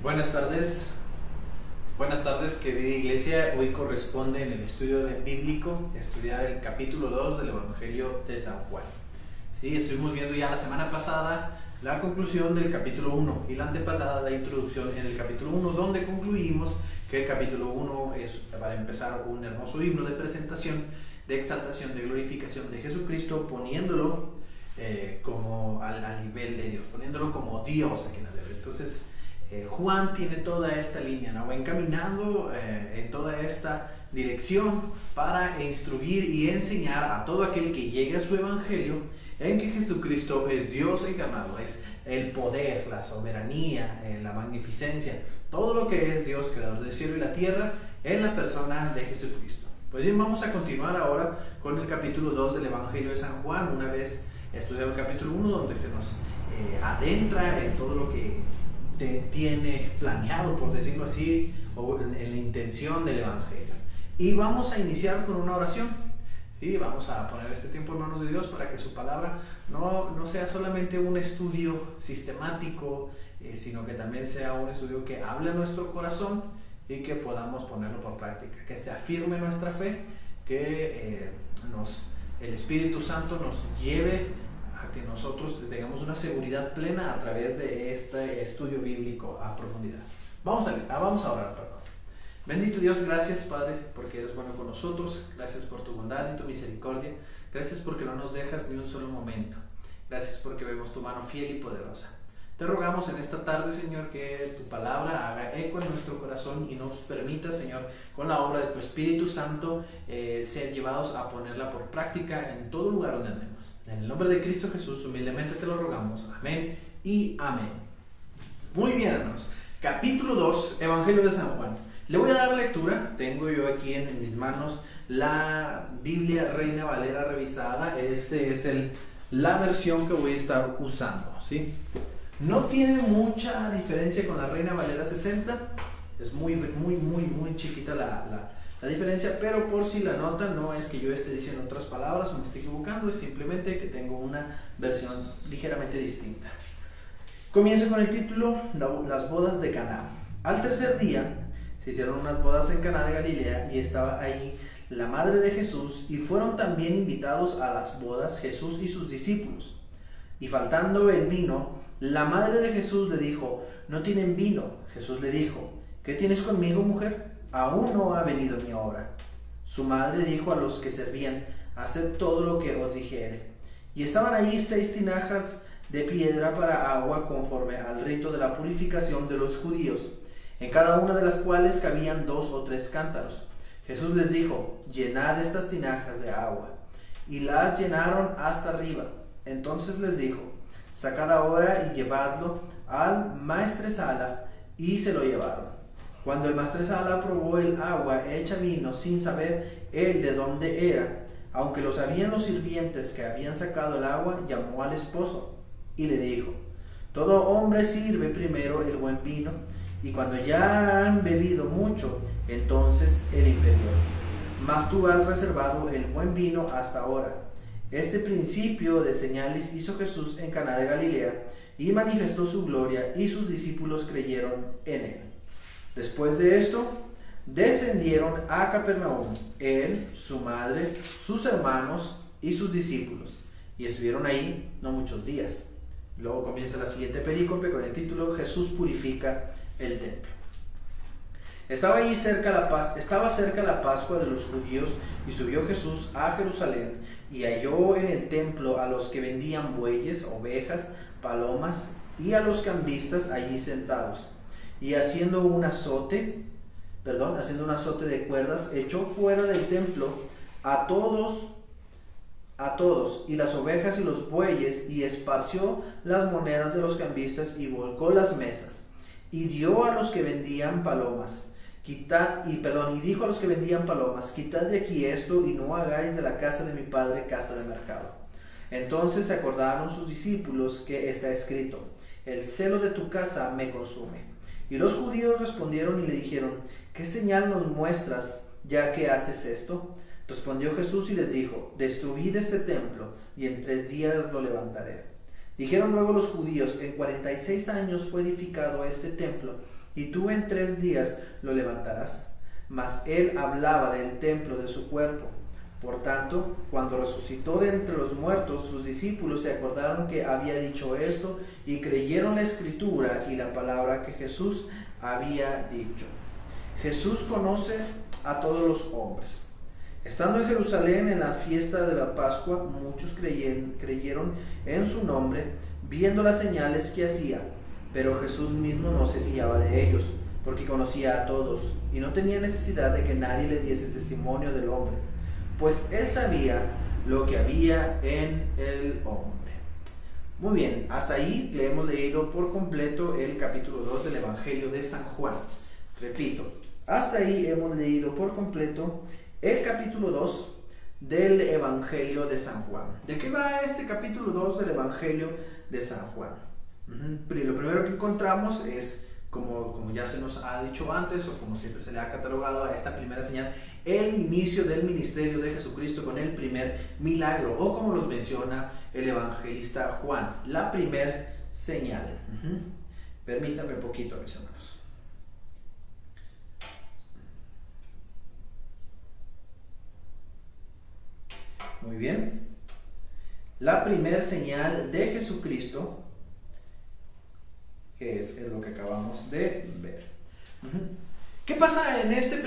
Buenas tardes querida iglesia. Hoy corresponde en el estudio bíblico estudiar el capítulo 2 del Evangelio de San Juan. Sí, estuvimos viendo ya la semana pasada la conclusión del capítulo 1 y la antepasada la introducción en el capítulo 1, donde concluimos que el capítulo 1 es para empezar un hermoso himno de presentación, de exaltación, de glorificación de Jesucristo, poniéndolo como al nivel de Dios, poniéndolo como Dios aquí en la tierra. Entonces Juan tiene toda esta línea, ¿no? Va encaminando en toda esta dirección para instruir y enseñar a todo aquel que llegue a su evangelio en que Jesucristo es Dios encarnado, es el poder, la soberanía, la magnificencia, todo lo que es Dios, creador del cielo y la tierra, en la persona de Jesucristo. Pues bien, vamos a continuar ahora con el capítulo 2 del Evangelio de San Juan, una vez estudiado el capítulo 1, donde se nos adentra en todo lo que tiene planeado, por decirlo así, o en la intención del Evangelio. Y vamos a iniciar con una oración. ¿Sí? Vamos a poner este tiempo en manos de Dios para que su palabra no sea solamente un estudio sistemático, sino que también sea un estudio que hable a nuestro corazón y que podamos ponerlo por práctica, que se afirme nuestra fe, que el Espíritu Santo nos lleve a que nosotros tengamos una seguridad plena a través de este estudio bíblico a profundidad. Vamos a orar, perdón. Bendito Dios, gracias Padre porque eres bueno con nosotros, gracias por tu bondad y tu misericordia, gracias porque no nos dejas ni un solo momento, gracias porque vemos tu mano fiel y poderosa. Te rogamos en esta tarde, Señor, que tu palabra haga eco en nuestro corazón y nos permita, Señor, con la obra de tu Espíritu Santo, ser llevados a ponerla por práctica en todo lugar donde andemos. En el nombre de Cristo Jesús, humildemente te lo rogamos. Amén y amén. Muy bien, hermanos. Capítulo 2, Evangelio de San Juan. Le voy a dar lectura. Tengo yo aquí en mis manos la Biblia Reina Valera revisada. Este es la versión que voy a estar usando, ¿sí? No tiene mucha diferencia con la Reina Valera 60. Es muy chiquita la diferencia, pero por si la notan, no es que yo esté diciendo otras palabras o me esté equivocando, es simplemente que tengo una versión ligeramente distinta. Comienzo con el título, Las bodas de Caná. Al tercer día se hicieron unas bodas en Caná de Galilea y estaba ahí la madre de Jesús, y fueron también invitados a las bodas Jesús y sus discípulos. Y faltando el vino, la madre de Jesús le dijo: no tienen vino. Jesús le dijo: ¿qué tienes conmigo, mujer? Aún no ha venido mi hora. Su madre dijo a los que servían: haced todo lo que os dijere. Y estaban allí 6 tinajas de piedra para agua, conforme al rito de la purificación de los judíos, en cada una de las cuales cabían 2 o 3 cántaros. Jesús les dijo: llenad estas tinajas de agua. Y las llenaron hasta arriba. Entonces les dijo: sacad ahora y llevadlo al maestresala. Y se lo llevaron. Cuando el maestresala probó el agua hecha vino, sin saber él de dónde era, aunque lo sabían los sirvientes que habían sacado el agua, llamó al esposo y le dijo: todo hombre sirve primero el buen vino, y cuando ya han bebido mucho, entonces el inferior. Mas tú has reservado el buen vino hasta ahora. Este principio de señales hizo Jesús en Caná de Galilea, y manifestó su gloria, y sus discípulos creyeron en él. Después de esto, descendieron a Capernaum, él, su madre, sus hermanos y sus discípulos, y estuvieron ahí no muchos días. Luego comienza la siguiente perícope con el título: Jesús purifica el templo. Estaba cerca la Pascua de los judíos, y subió Jesús a Jerusalén, y halló en el templo a los que vendían bueyes, ovejas, palomas, y a los cambistas allí sentados. Y haciendo un azote de cuerdas, echó fuera del templo a todos, y las ovejas y los bueyes, y esparció las monedas de los cambistas, y volcó las mesas. Y dio a los que vendían palomas, y dijo a los que vendían palomas: quitad de aquí esto, y no hagáis de la casa de mi padre casa de mercado. Entonces se acordaron sus discípulos que está escrito: el celo de tu casa me consume. Y los judíos respondieron y le dijeron: ¿qué señal nos muestras, ya que haces esto? Respondió Jesús y les dijo: destruid este templo, y en 3 días lo levantaré. Dijeron luego los judíos: en 46 años fue edificado este templo, y tú en 3 días lo levantarás. Mas él hablaba del templo de su cuerpo. Por tanto, cuando resucitó de entre los muertos, sus discípulos se acordaron que había dicho esto y creyeron la escritura y la palabra que Jesús había dicho. Jesús conoce a todos los hombres. Estando en Jerusalén en la fiesta de la Pascua, muchos creyeron en su nombre, viendo las señales que hacía. Pero Jesús mismo no se fiaba de ellos, porque conocía a todos y no tenía necesidad de que nadie le diese testimonio del hombre, pues él sabía lo que había en el hombre. Muy bien, hasta ahí le hemos leído por completo el capítulo 2 del Evangelio de San Juan. Repito, hasta ahí hemos leído por completo el capítulo 2 del Evangelio de San Juan. ¿De qué va este capítulo 2 del Evangelio de San Juan? Lo primero que encontramos es, como ya se nos ha dicho antes, o como siempre se le ha catalogado a esta primera señal, el inicio del ministerio de Jesucristo con el primer milagro, o como los menciona el evangelista Juan, la primer señal. Permítanme un poquito, mis hermanos. Muy bien. La primera señal de Jesucristo es lo que acabamos de ver. ¿Qué pasa en esta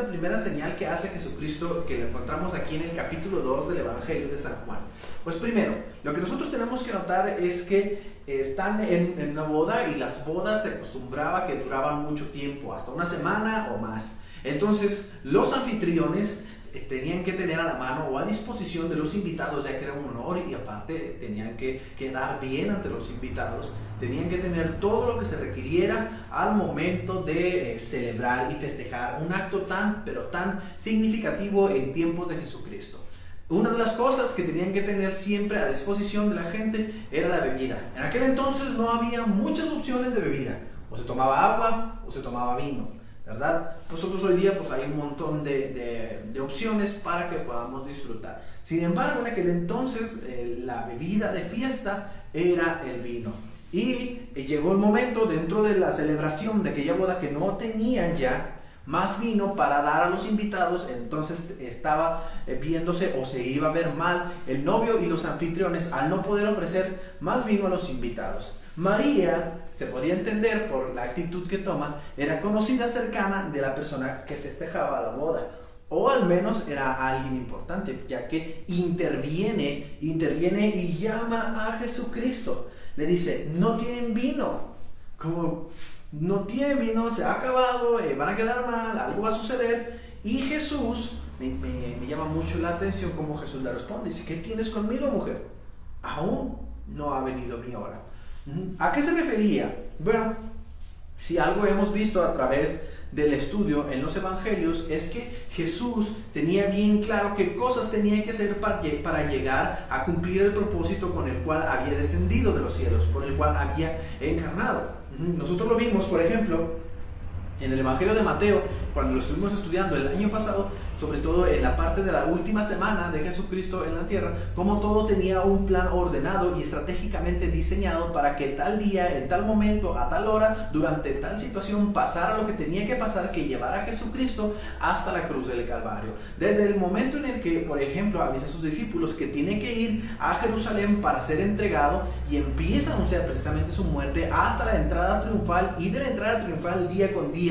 primera señal que hace Jesucristo, que lo encontramos aquí en el capítulo 2 del Evangelio de San Juan? Pues primero, lo que nosotros tenemos que notar es que están en una boda, y las bodas se acostumbraba que duraban mucho tiempo, hasta una semana o más. Entonces, los anfitriones tenían que tener a la mano o a disposición de los invitados, ya que era un honor, y aparte tenían que quedar bien ante los invitados, tenían que tener todo lo que se requiriera al momento de celebrar y festejar un acto tan significativo en tiempos de Jesucristo. Una de las cosas que tenían que tener siempre a disposición de la gente era la bebida. En aquel entonces no había muchas opciones de bebida, o se tomaba agua o se tomaba vino, ¿verdad? Nosotros hoy día pues hay un montón de opciones para que podamos disfrutar. Sin embargo, en aquel entonces la bebida de fiesta era el vino. Y llegó el momento dentro de la celebración de aquella boda que no tenían ya más vino para dar a los invitados. Entonces estaba viéndose, o se iba a ver mal el novio y los anfitriones al no poder ofrecer más vino a los invitados. María, se podría entender por la actitud que toma, era conocida cercana de la persona que festejaba la boda, o al menos era alguien importante, ya que interviene y llama a Jesucristo. Le dice: no tienen vino. Como no tienen vino, se ha acabado, van a quedar mal, algo va a suceder. Y Jesús, me llama mucho la atención cómo Jesús le responde. Dice: ¿qué tienes conmigo, mujer? Aún no ha venido mi hora. ¿A qué se refería? Bueno, si algo hemos visto a través del estudio en los evangelios es que Jesús tenía bien claro qué cosas tenía que hacer para llegar a cumplir el propósito con el cual había descendido de los cielos, por el cual había encarnado. Nosotros lo vimos, por ejemplo, en el Evangelio de Mateo, cuando lo estuvimos estudiando el año pasado, sobre todo en la parte de la última semana de Jesucristo en la tierra, cómo todo tenía un plan ordenado y estratégicamente diseñado para que tal día, en tal momento, a tal hora, durante tal situación, pasara lo que tenía que pasar, que llevara a Jesucristo hasta la cruz del Calvario. Desde el momento en el que, por ejemplo, avisa a sus discípulos que tiene que ir a Jerusalén para ser entregado, y empieza a anunciar precisamente su muerte, hasta la entrada triunfal, y de la entrada triunfal día con día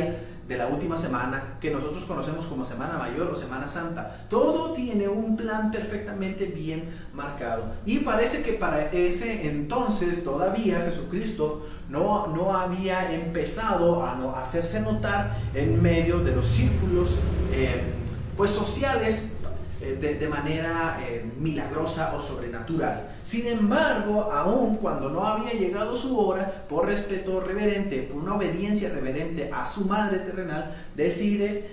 de la última semana, que nosotros conocemos como Semana Mayor o Semana Santa. Todo tiene un plan perfectamente bien marcado, y parece que para ese entonces todavía Jesucristo no había empezado a hacerse notar en medio de los círculos sociales de manera milagrosa o sobrenatural. Sin embargo, aun cuando no había llegado su hora, por respeto reverente, por una obediencia reverente a su madre terrenal, decide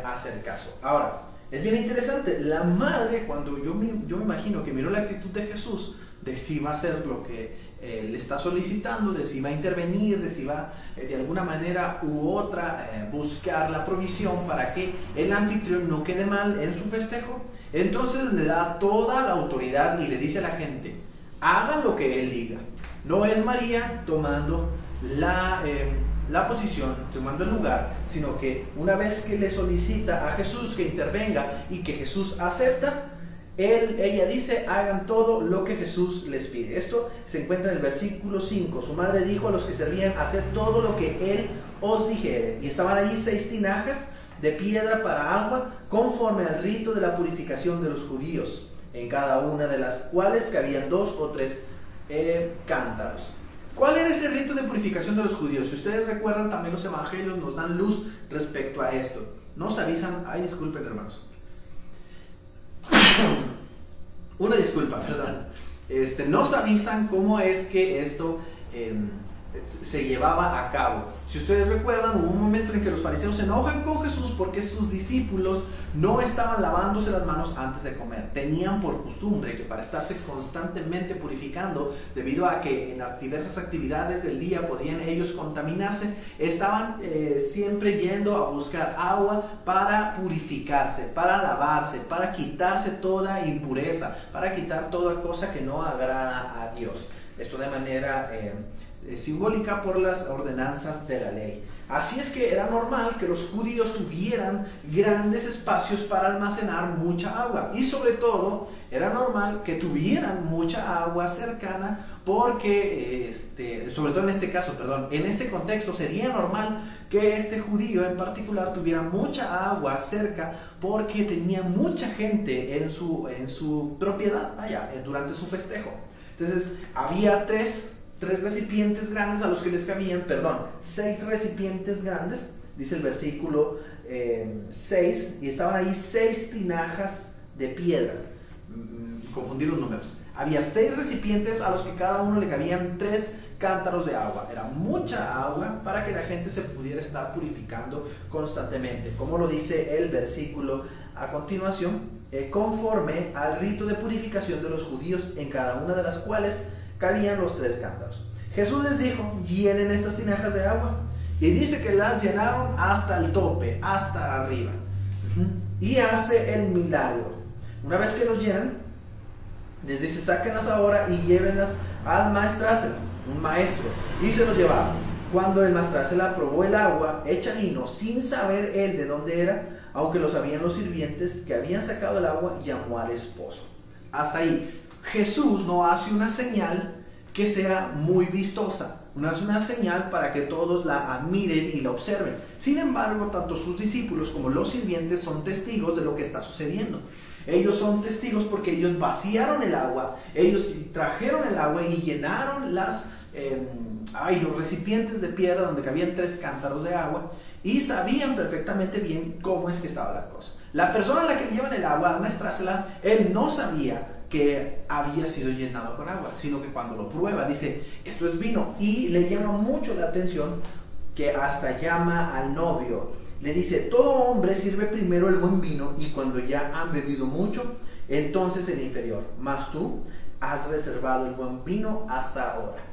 hacer caso. Ahora, es bien interesante, la madre, cuando yo me imagino que miró la actitud de Jesús, de si va a hacer lo que le está solicitando, de si va a intervenir, de si va de alguna manera u otra buscar la provisión para que el anfitrión no quede mal en su festejo, entonces le da toda la autoridad y le dice a la gente: hagan lo que él diga. No es María tomando la posición, tomando el lugar, sino que una vez que le solicita a Jesús que intervenga y que Jesús acepta, ella dice: hagan todo lo que Jesús les pide. Esto se encuentra en el versículo 5. Su madre dijo a los que servían: haced todo lo que él os dijere. Y estaban allí 6 tinajas de piedra para agua, conforme al rito de la purificación de los judíos, en cada una de las cuales cabían 2 o 3 cántaros. ¿Cuál era ese rito de purificación de los judíos? Si ustedes recuerdan, también los evangelios nos dan luz respecto a esto. Nos avisan, disculpen, hermanos. Una disculpa, perdón. Nos avisan cómo es que esto se llevaba a cabo. Si ustedes recuerdan, hubo un momento en que los fariseos se enojan con Jesús porque sus discípulos no estaban lavándose las manos antes de comer. Tenían por costumbre que para estarse constantemente purificando, debido a que en las diversas actividades del día podían ellos contaminarse, estaban siempre yendo a buscar agua para purificarse, para lavarse, para quitarse toda impureza, para quitar toda cosa que no agrada a Dios. Esto de manera simbólica por las ordenanzas de la ley. Así es que era normal que los judíos tuvieran grandes espacios para almacenar mucha agua, y sobre todo era normal que tuvieran mucha agua cercana, porque sobre todo en este contexto sería normal que este judío en particular tuviera mucha agua cerca, porque tenía mucha gente en su propiedad durante su festejo. Entonces había 3 recipientes grandes a los que les cabían, 6 recipientes grandes, dice el versículo 6, y estaban ahí 6 tinajas de piedra. Confundí los números. Había 6 recipientes a los que cada uno le cabían 3 cántaros de agua. Era mucha agua para que la gente se pudiera estar purificando constantemente. Como lo dice el versículo a continuación, conforme al rito de purificación de los judíos, en cada una de las cuales cabían los 3 cántaros. Jesús les dijo: llenen estas tinajas de agua. Y dice que las llenaron hasta el tope, hasta arriba. Y hace el milagro. Una vez que los llenan, les dice: sáquenlas ahora y llévenlas al maestrásela, un maestro. Y se los llevaron. Cuando el maestrásela probó el agua hecha vino, sin saber él de dónde era, aunque lo sabían los sirvientes que habían sacado el agua, llamó al esposo. Hasta ahí. Jesús no hace una señal que sea muy vistosa, no hace una señal para que todos la admiren y la observen. Sin embargo, tanto sus discípulos como los sirvientes son testigos de lo que está sucediendo. Ellos son testigos porque ellos vaciaron el agua, ellos trajeron el agua y llenaron los recipientes de piedra donde cabían 3 cántaros de agua, y sabían perfectamente bien cómo es que estaba la cosa. La persona a la que le llevan el agua, al maestrársela, él no sabía que había sido llenado con agua, sino que cuando lo prueba dice: esto es vino. Y le llama mucho la atención que hasta llama al novio. Le dice: todo hombre sirve primero el buen vino, y cuando ya han bebido mucho, entonces el inferior. Mas tú has reservado el buen vino hasta ahora.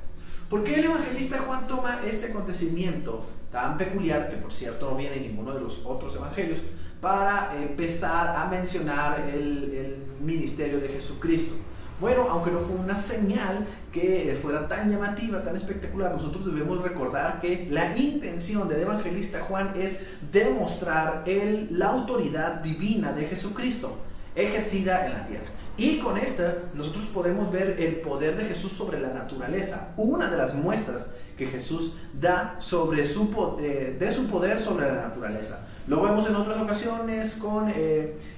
¿Por qué el evangelista Juan toma este acontecimiento tan peculiar, que por cierto no viene en ninguno de los otros evangelios, para empezar a mencionar el ministerio de Jesucristo? Bueno, aunque no fue una señal que fuera tan llamativa, tan espectacular, nosotros debemos recordar que la intención del evangelista Juan es demostrar la autoridad divina de Jesucristo ejercida en la tierra. Y con esta nosotros podemos ver el poder de Jesús sobre la naturaleza. Una de las muestras que Jesús da sobre de su poder sobre la naturaleza. Lo vemos en otras ocasiones con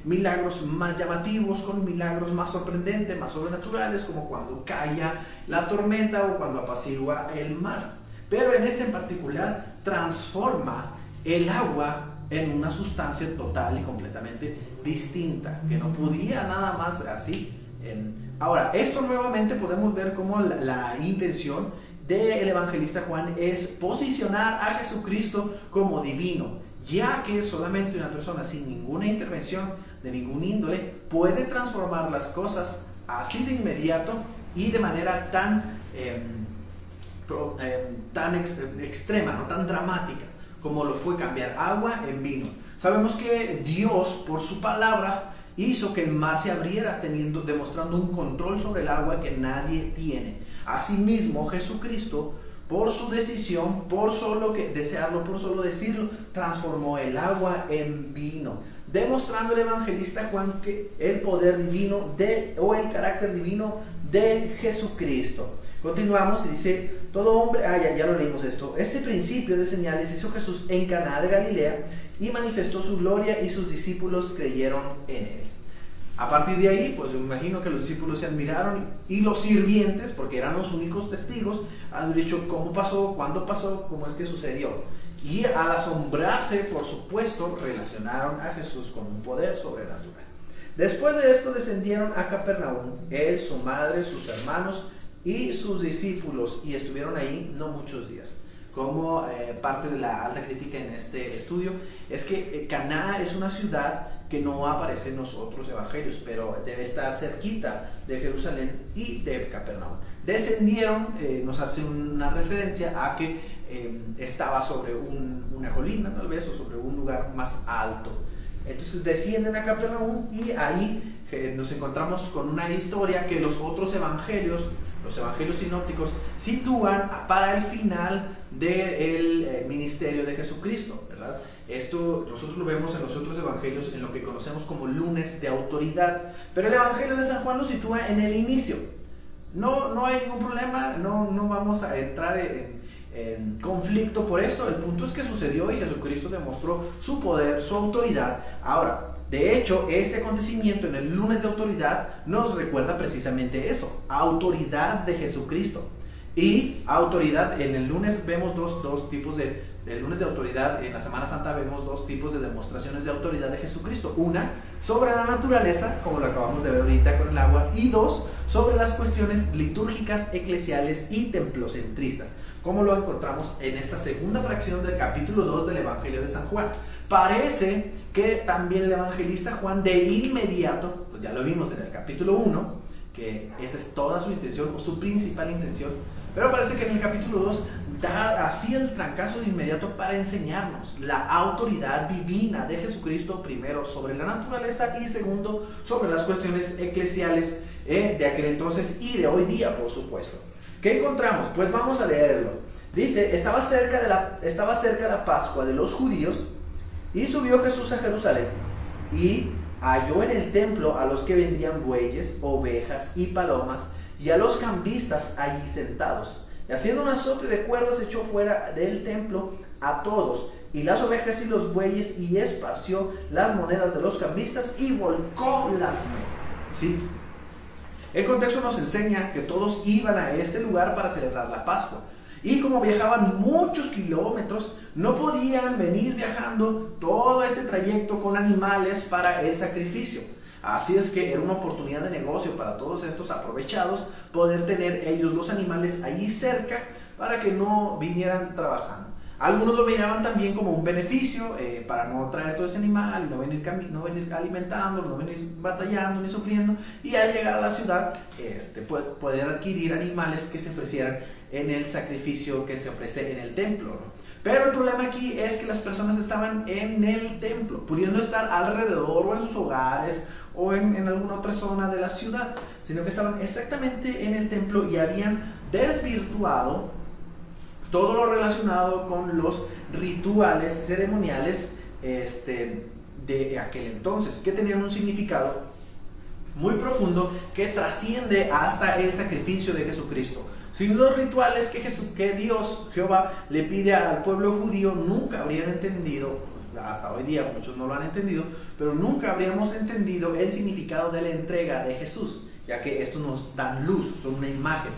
milagros más llamativos, con milagros más sorprendentes, más sobrenaturales, como cuando calla la tormenta o cuando apacigua el mar. Pero en este en particular transforma el agua en una sustancia total y completamente distinta, que no podía nada más así. Ahora, esto nuevamente podemos ver como la intención del evangelista Juan es posicionar a Jesucristo como divino, ya que solamente una persona sin ninguna intervención de ningún índole puede transformar las cosas así de inmediato y de manera tan extrema, no tan dramática, como lo fue cambiar agua en vino. Sabemos que Dios, por su palabra, hizo que el mar se abriera, demostrando un control sobre el agua que nadie tiene. Asimismo, Jesucristo, por su decisión, por solo desearlo, por solo decirlo, transformó el agua en vino, demostrando el evangelista Juan que el poder divino o el carácter divino de Jesucristo. Continuamos y dice, todo hombre, ya lo leímos esto, este principio de señales hizo Jesús en Caná de Galilea y manifestó su gloria y sus discípulos creyeron en él. A partir de ahí, pues me imagino que los discípulos se admiraron y los sirvientes, porque eran los únicos testigos, han dicho cómo pasó, cuándo pasó, cómo es que sucedió. Y al asombrarse, por supuesto, relacionaron a Jesús con un poder sobrenatural. Después de esto descendieron a Capernaum, él, su madre, sus hermanos y sus discípulos, y estuvieron ahí no muchos días. Como parte de la alta crítica en este estudio, es que Caná es una ciudad que no aparece en los otros evangelios, pero debe estar cerquita de Jerusalén y de Capernaum. Descendieron, nos hace una referencia a que estaba sobre una colina tal vez, o sobre un lugar más alto. Entonces descienden a Capernaum y ahí nos encontramos con una historia que los otros evangelios, los evangelios sinópticos, sitúan para el final del ministerio de Jesucristo, ¿verdad? Esto nosotros lo vemos en los otros evangelios en lo que conocemos como lunes de autoridad, pero el evangelio de San Juan lo sitúa en el inicio. No hay ningún problema, no vamos a entrar en conflicto por esto. El punto es que sucedió y Jesucristo demostró su poder, su autoridad. Ahora, de hecho, este acontecimiento en el lunes de autoridad nos recuerda precisamente eso, autoridad de Jesucristo. Y autoridad, en el lunes vemos dos tipos el lunes de autoridad, en la Semana Santa vemos dos tipos de demostraciones de autoridad de Jesucristo. Una, sobre la naturaleza, como lo acabamos de ver ahorita con el agua, y dos, sobre las cuestiones litúrgicas, eclesiales y templocentristas, como lo encontramos en esta segunda fracción del capítulo 2 del Evangelio de San Juan. Parece que también el evangelista Juan de inmediato, pues ya lo vimos en el capítulo 1, que esa es toda su intención o su principal intención, pero parece que en el capítulo 2 da así el trancazo de inmediato para enseñarnos la autoridad divina de Jesucristo, primero sobre la naturaleza y segundo sobre las cuestiones eclesiales de aquel entonces y de hoy día, por supuesto. ¿Qué encontramos? Pues vamos a leerlo. Dice, estaba cerca la Pascua de los judíos y subió Jesús a Jerusalén y halló en el templo a los que vendían bueyes, ovejas y palomas y a los cambistas allí sentados. Y haciendo un azote de cuerdas echó fuera del templo a todos y las ovejas y los bueyes y esparció las monedas de los cambistas y volcó las mesas. ¿Sí? El contexto nos enseña que todos iban a este lugar para celebrar la Pascua. Y como viajaban muchos kilómetros, no podían venir viajando todo este trayecto con animales para el sacrificio. Así es que era una oportunidad de negocio para todos estos aprovechados poder tener ellos los animales allí cerca para que no vinieran trabajando. Algunos lo miraban también como un beneficio para no traer todo ese animal, no venir alimentándolo, no venir batallando ni sufriendo, y al llegar a la ciudad poder adquirir animales que se ofrecieran en el sacrificio que se ofrece en el templo, ¿no? Pero el problema aquí es que las personas estaban en el templo, pudiendo estar alrededor o en sus hogares o en alguna otra zona de la ciudad, sino que estaban exactamente en el templo y habían desvirtuado todo lo relacionado con los rituales ceremoniales de aquel entonces, que tenían un significado muy profundo que trasciende hasta el sacrificio de Jesucristo. Sin los rituales que Dios, Jehová, le pide al pueblo judío, nunca habrían entendido, hasta hoy día muchos no lo han entendido, pero nunca habríamos entendido el significado de la entrega de Jesús, ya que esto nos da luz, son una imagen.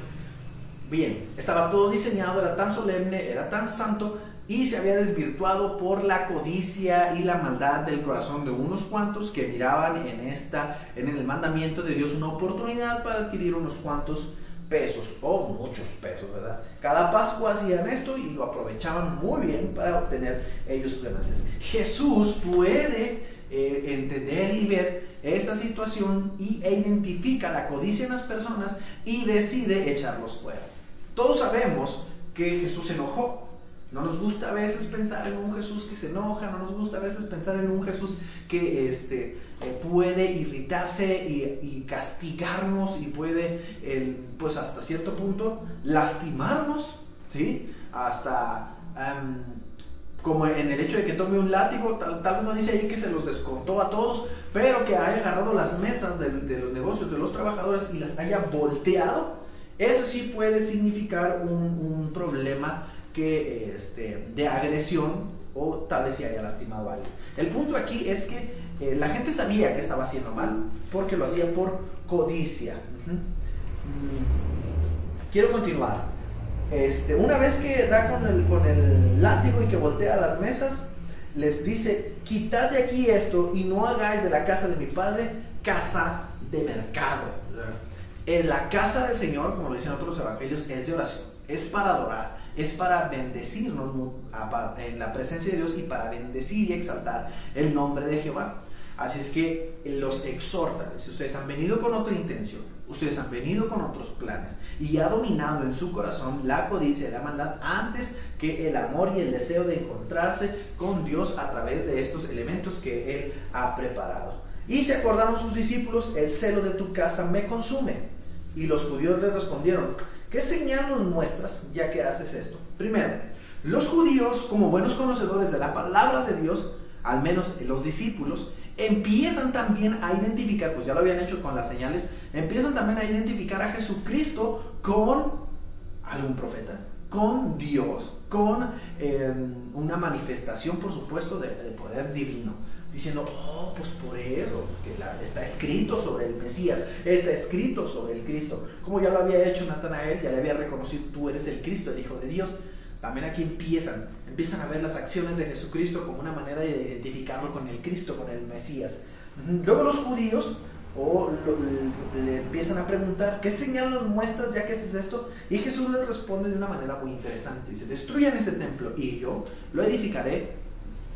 Bien, estaba todo diseñado, era tan solemne, era tan santo y se había desvirtuado por la codicia y la maldad del corazón de unos cuantos que miraban en el mandamiento de Dios una oportunidad para adquirir unos cuantos pesos o muchos pesos, ¿verdad? Cada Pascua hacían esto y lo aprovechaban muy bien para obtener ellos sus ganancias. Jesús puede entender y ver esta situación e identifica la codicia en las personas y decide echarlos fuera. Todos sabemos que Jesús se enojó. No nos gusta a veces pensar en un Jesús que se enoja, no nos gusta a veces pensar en un Jesús que puede irritarse y castigarnos y puede, pues hasta cierto punto, lastimarnos ¿sí? Hasta como en el hecho de que tome un látigo, tal vez no dice ahí que se los descontó a todos, pero que haya agarrado las mesas de los negocios de los trabajadores y las haya volteado. Eso sí puede significar un problema de agresión, o tal vez se haya lastimado a alguien. El punto aquí es que la gente sabía que estaba haciendo mal porque lo hacía por codicia. Quiero continuar. Una vez que da con el látigo y que voltea las mesas, les dice: quitad de aquí esto y no hagáis de la casa de mi padre casa de mercado. La casa del Señor, como lo dicen otros evangelios, es de oración, es para adorar, es para bendecirnos en la presencia de Dios y para bendecir y exaltar el nombre de Jehová. Así es que los exhortan. Si ustedes han venido con otra intención, ustedes han venido con otros planes y ha dominado en su corazón la codicia y la maldad antes que el amor y el deseo de encontrarse con Dios a través de estos elementos que Él ha preparado. Y se acordaron sus discípulos: el celo de tu casa me consume. Y los judíos le respondieron: ¿qué señal nos muestras ya que haces esto? Primero, los judíos, como buenos conocedores de la palabra de Dios, al menos los discípulos, empiezan también a identificar, pues ya lo habían hecho con las señales, empiezan también a identificar a Jesucristo con algún profeta, con Dios, con una manifestación, por supuesto, de poder divino, diciendo: oh, pues por eso, que está escrito sobre el Mesías, está escrito sobre el Cristo, como ya lo había hecho Natanael, ya le había reconocido: tú eres el Cristo, el Hijo de Dios. También aquí empiezan a ver las acciones de Jesucristo como una manera de identificarlo con el Cristo, con el Mesías. Luego los judíos le empiezan a preguntar: ¿qué señal nos muestras ya que haces esto? Y Jesús les responde de una manera muy interesante. Dice: destruyan este templo y yo lo edificaré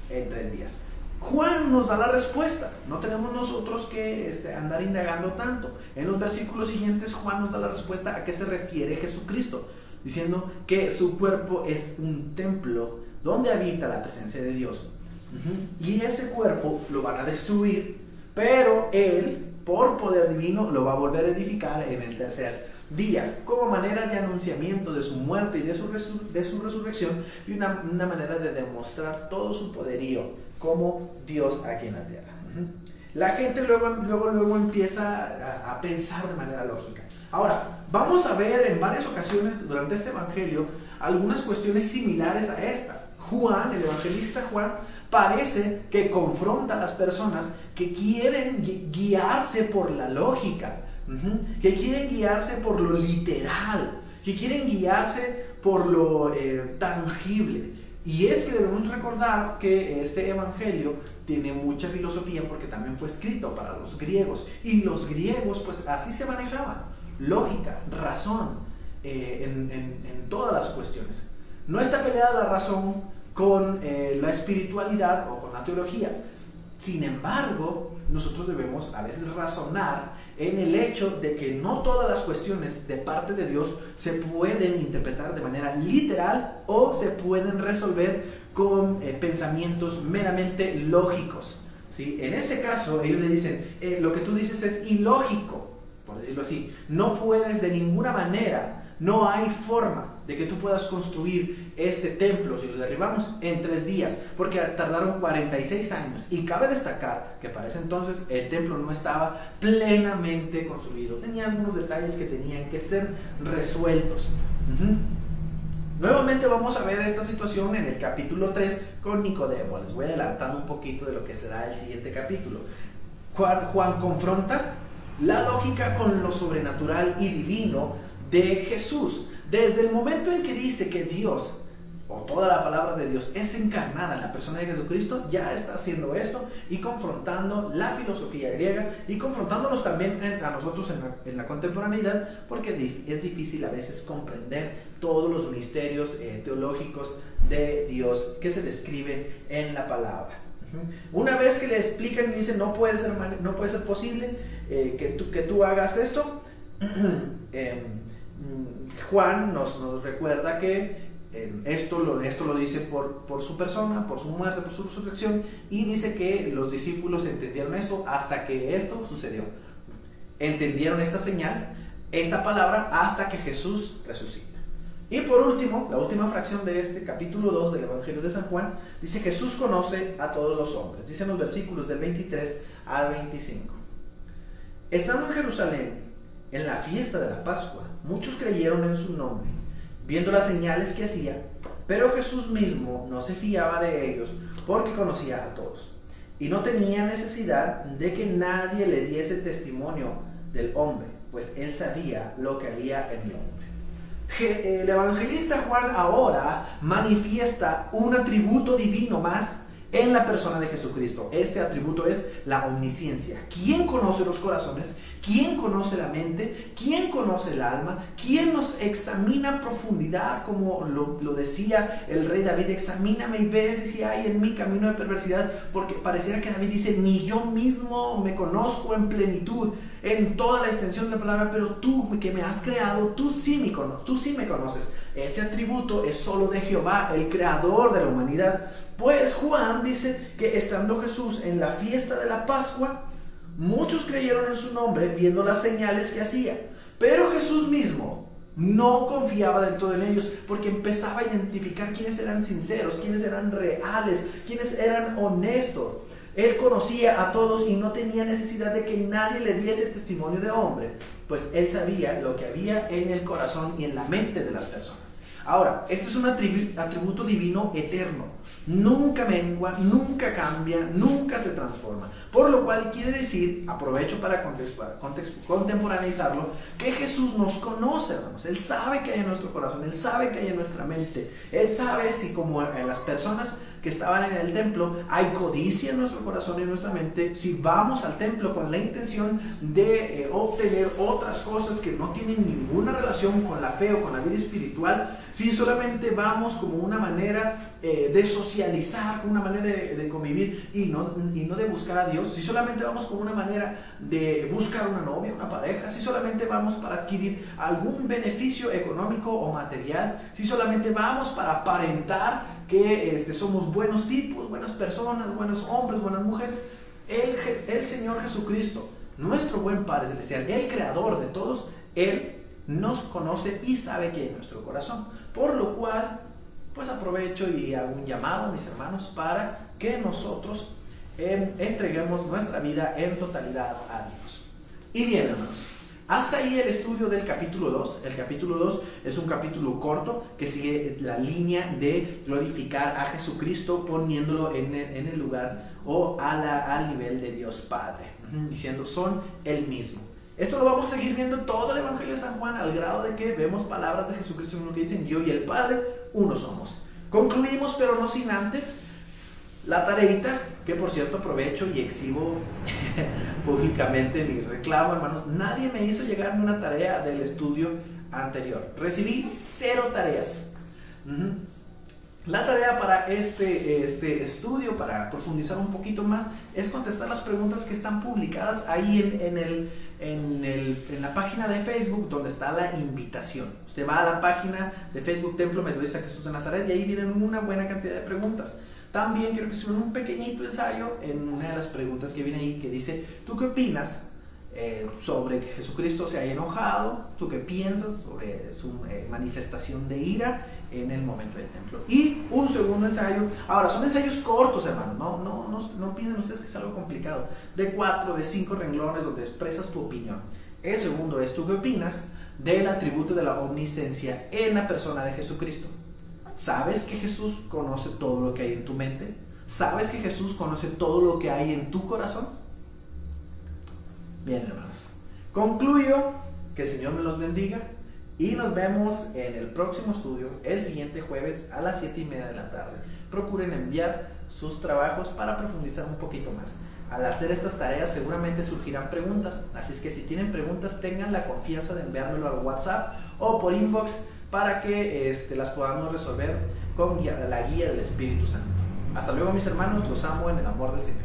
en 3 días. Juan nos da la respuesta. No tenemos nosotros que andar indagando tanto. En los versículos siguientes Juan nos da la respuesta a qué se refiere Jesucristo, diciendo que su cuerpo es un templo donde habita la presencia de Dios. Y ese cuerpo lo van a destruir, pero Él, por poder divino, lo va a volver a edificar en el 3er día, como manera de anunciamiento de su muerte y de su resurrección, y una manera de demostrar todo su poderío como Dios aquí en la tierra. La gente luego empieza a pensar de manera lógica. Ahora, vamos a ver en varias ocasiones durante este evangelio algunas cuestiones similares a esta. Juan, el evangelista Juan, parece que confronta a las personas que quieren guiarse por la lógica, que quieren guiarse por lo literal, que quieren guiarse por lo tangible. Y es que debemos recordar que este evangelio tiene mucha filosofía porque también fue escrito para los griegos, y los griegos pues así se manejaban: lógica, razón, en todas las cuestiones. No está peleada la razón con la espiritualidad o con la teología. Sin embargo, nosotros debemos a veces razonar en el hecho de que no todas las cuestiones de parte de Dios se pueden interpretar de manera literal o se pueden resolver con pensamientos meramente lógicos, ¿sí? En este caso, ellos le dicen: lo que tú dices es ilógico, por decirlo así. No puedes de ninguna manera, no hay forma de que tú puedas construir este templo, si lo derribamos, en 3 días, porque tardaron 46 años. Y cabe destacar que para ese entonces el templo no estaba plenamente construido, tenía algunos detalles que tenían que ser resueltos. Nuevamente vamos a ver esta situación en el capítulo 3 con Nicodemo. Les voy adelantando un poquito de lo que será el siguiente capítulo. Juan confronta la lógica con lo sobrenatural y divino de Jesús. Desde el momento en que dice que Dios, o toda la palabra de Dios, es encarnada en la persona de Jesucristo, ya está haciendo esto y confrontando la filosofía griega y confrontándonos también a nosotros en la contemporaneidad, porque es difícil a veces comprender todos los misterios teológicos de Dios que se describen en la palabra. Una vez que le explican y dicen: no puede ser posible que tú hagas esto, Juan nos recuerda que esto lo dice por su persona, por su muerte, por su resurrección, y dice que los discípulos entendieron esto hasta que esto sucedió. Entendieron esta señal, esta palabra, hasta que Jesús resucita. Y por último, la última fracción de este capítulo 2 del Evangelio de San Juan, dice: Jesús conoce a todos los hombres. Dicen los versículos del 23 al 25. Estando en Jerusalén, en la fiesta de la Pascua, muchos creyeron en su nombre, viendo las señales que hacía, pero Jesús mismo no se fiaba de ellos, porque conocía a todos, y no tenía necesidad de que nadie le diese testimonio del hombre, pues él sabía lo que había en el hombre. El evangelista Juan ahora manifiesta un atributo divino más en la persona de Jesucristo. Este atributo es la omnisciencia. ¿Quién conoce los corazones? ¿Quién conoce la mente? ¿Quién conoce el alma? ¿Quién nos examina a profundidad? Como lo decía el rey David: examíname y ve si hay en mí camino de perversidad, porque pareciera que David dice: ni yo mismo me conozco en plenitud, en toda la extensión de la palabra, pero tú que me has creado, tú sí me conoces. Ese atributo es solo de Jehová, el creador de la humanidad. Pues Juan dice que estando Jesús en la fiesta de la Pascua, muchos creyeron en su nombre viendo las señales que hacía, pero Jesús mismo no confiaba del todo en ellos, porque empezaba a identificar quiénes eran sinceros, quiénes eran reales, quiénes eran honestos. Él conocía a todos y no tenía necesidad de que nadie le diese testimonio de hombre, pues él sabía lo que había en el corazón y en la mente de las personas. Ahora, este es un atributo divino eterno. Nunca mengua, nunca cambia, nunca se transforma. Por lo cual quiere decir, aprovecho para contemporaneizarlo, que Jesús nos conoce, hermanos. Él sabe que hay en nuestro corazón, Él sabe que hay en nuestra mente. Él sabe si, como en las personas que estaban en el templo, hay codicia en nuestro corazón y en nuestra mente, si vamos al templo con la intención de obtener otras cosas que no tienen ninguna relación con la fe o con la vida espiritual, si solamente vamos como una manera de socializar, una manera de convivir y no de buscar a Dios, si solamente vamos como una manera de buscar una novia, una pareja, si solamente vamos para adquirir algún beneficio económico o material, si solamente vamos para aparentar que somos buenos tipos, buenas personas, buenos hombres, buenas mujeres, el Señor Jesucristo, nuestro buen Padre Celestial, el Creador de todos, Él nos conoce y sabe que hay en nuestro corazón. Por lo cual, pues aprovecho y hago un llamado a mis hermanos para que nosotros entreguemos nuestra vida en totalidad a Dios. Y bien, hermanos, hasta ahí el estudio del capítulo 2. El capítulo 2 es un capítulo corto que sigue la línea de glorificar a Jesucristo, poniéndolo en el lugar o al nivel de Dios Padre, diciendo: son el mismo. Esto lo vamos a seguir viendo en todo el Evangelio de San Juan, al grado de que vemos palabras de Jesucristo que dicen: yo y el Padre uno somos. Concluimos, pero no sin antes la tareita, que por cierto aprovecho y exhibo públicamente mi reclamo, hermanos. Nadie me hizo llegar una tarea del estudio anterior. Recibí 0 tareas. La tarea para este estudio, para profundizar un poquito más, es contestar las preguntas que están publicadas ahí en la página de Facebook, donde está la invitación. Usted va a la página de Facebook Templo Metodista Jesús de Nazaret y ahí vienen una buena cantidad de preguntas. También quiero que suban un pequeñito ensayo en una de las preguntas que viene ahí, que dice: ¿tú qué opinas sobre que Jesucristo se haya enojado? ¿Tú qué piensas sobre su manifestación de ira en el momento del templo? Y un segundo ensayo. Ahora, son ensayos cortos, hermano, no piensen ustedes que es algo complicado, de 4, de 5 renglones, donde expresas tu opinión. El segundo es: ¿tú qué opinas del atributo de la omnisciencia en la persona de Jesucristo? ¿Sabes que Jesús conoce todo lo que hay en tu mente? ¿Sabes que Jesús conoce todo lo que hay en tu corazón? Bien, hermanos, concluyo. Que el Señor me los bendiga y nos vemos en el próximo estudio el siguiente jueves a las 7:30 de la tarde. Procuren enviar sus trabajos para profundizar un poquito más. Al hacer estas tareas seguramente surgirán preguntas, así es que si tienen preguntas, tengan la confianza de enviármelo al WhatsApp o por inbox para que las podamos resolver con la guía del Espíritu Santo. Hasta luego, mis hermanos, los amo en el amor del Señor.